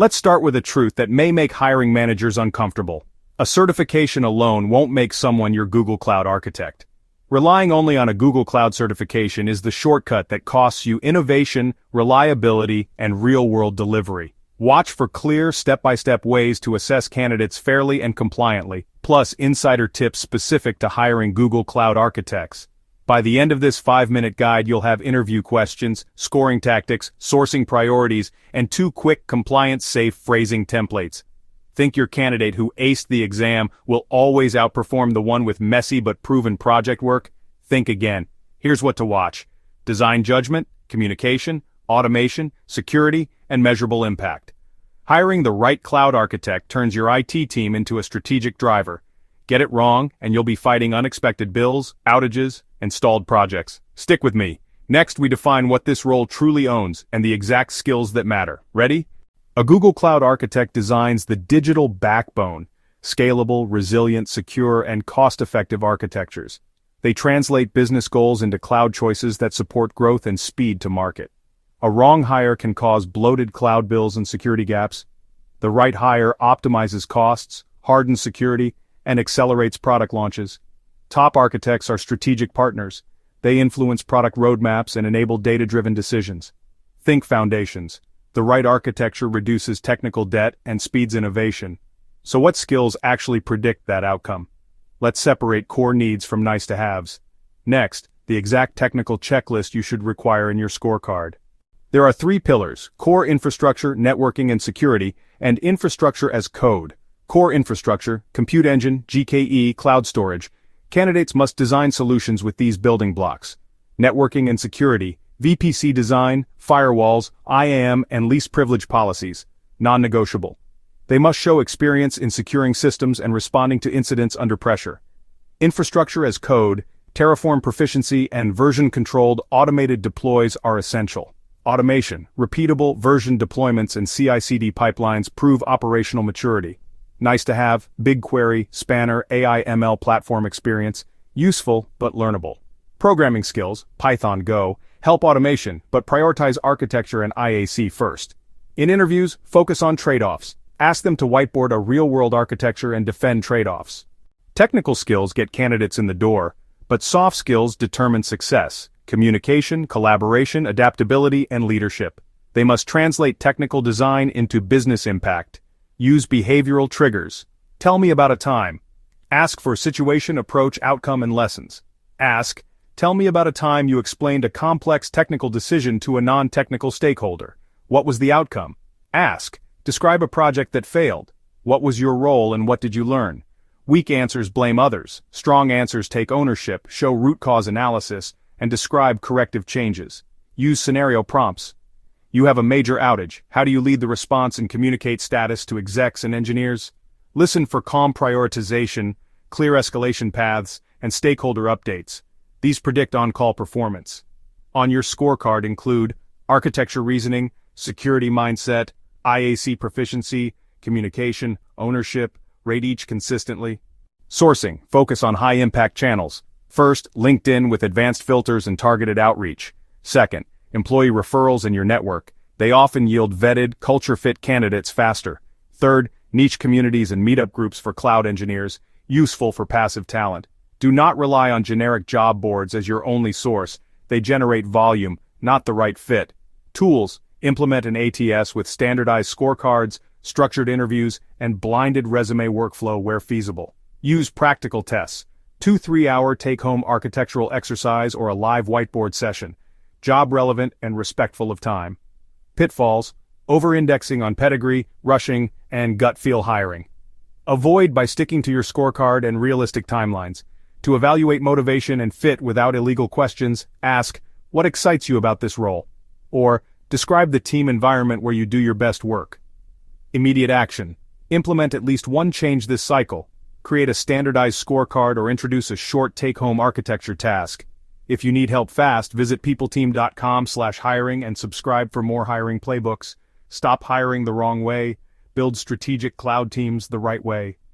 Let's start with a truth that may make hiring managers uncomfortable. A certification alone won't make someone your Google Cloud architect. Relying only on a Google Cloud certification is the shortcut that costs you innovation, reliability, and real-world delivery. Watch for clear, step-by-step ways to assess candidates fairly and compliantly, plus insider tips specific to hiring Google Cloud architects. By the end of this 5-minute guide, you'll have interview questions, scoring tactics, sourcing priorities, and 2 quick compliance-safe phrasing templates. Think your candidate who aced the exam will always outperform the one with messy but proven project work? Think again. Here's what to watch: design judgment, communication, automation, security, and measurable impact. Hiring the right cloud architect turns your IT team into a strategic driver. Get it wrong, and you'll be fighting unexpected bills, outages, and stalled projects. Stick with me. Next, we define what this role truly owns and the exact skills that matter. Ready? A Google Cloud architect designs the digital backbone: scalable, resilient, secure, and cost-effective architectures. They translate business goals into cloud choices that support growth and speed to market. A wrong hire can cause bloated cloud bills and security gaps. The right hire optimizes costs, hardens security, and accelerates product launches. Top architects are strategic partners. They influence product roadmaps and enable data-driven decisions. Think foundations. The right architecture reduces technical debt and speeds innovation. So what skills actually predict that outcome? Let's separate core needs from nice-to-haves. Next, the exact technical checklist you should require in your scorecard. There are 3 pillars: core infrastructure, networking and security, and infrastructure as code. Core infrastructure, compute engine, GKE, cloud storage. Candidates must design solutions with these building blocks. Networking and security, VPC design, firewalls, IAM, and least privilege policies. Non-negotiable. They must show experience in securing systems and responding to incidents under pressure. Infrastructure as code, Terraform proficiency, and version-controlled automated deploys are essential. Automation, repeatable version deployments and CI/CD pipelines prove operational maturity. Nice to have: BigQuery, Spanner, AI/ML platform experience. Useful, but learnable. Programming skills, Python, Go, help automation, but prioritize architecture and IAC first. In interviews, focus on trade-offs. Ask them to whiteboard a real-world architecture and defend trade-offs. Technical skills get candidates in the door, but soft skills determine success: communication, collaboration, adaptability, and leadership. They must translate technical design into business impact. Use behavioral triggers. Tell me about a time. Ask for situation, approach, outcome, and lessons. Ask, tell me about a time you explained a complex technical decision to a non-technical stakeholder. What was the outcome? Ask, describe a project that failed. What was your role and what did you learn? Weak answers blame others. Strong answers take ownership, show root cause analysis, and describe corrective changes. Use scenario prompts. You have a major outage. How do you lead the response and communicate status to execs and engineers? Listen for calm prioritization, clear escalation paths, and stakeholder updates. These predict on-call performance. On your scorecard include architecture reasoning, security mindset, IAC proficiency, communication, ownership. Rate each consistently. Sourcing, focus on high-impact channels. First, LinkedIn with advanced filters and targeted outreach. Second, employee referrals in your network. They often yield vetted, culture-fit candidates faster. Third, niche communities and meetup groups for cloud engineers, useful for passive talent. Do not rely on generic job boards as your only source. They generate volume, not the right fit. Tools, implement an ATS with standardized scorecards, structured interviews, and blinded resume workflow where feasible. Use practical tests. 2 3-hour take-home architectural exercise or a live whiteboard session. Job relevant and respectful of time. Pitfalls, over-indexing on pedigree, rushing, and gut feel hiring. Avoid by sticking to your scorecard and realistic timelines. To evaluate motivation and fit without illegal questions, ask, what excites you about this role? Or, describe the team environment where you do your best work. Immediate action. Implement at least one change this cycle. Create a standardized scorecard or introduce a short take-home architecture task. If you need help fast, visit peopleteam.com/hiring and subscribe for more hiring playbooks. Stop hiring the wrong way. Build strategic cloud teams the right way.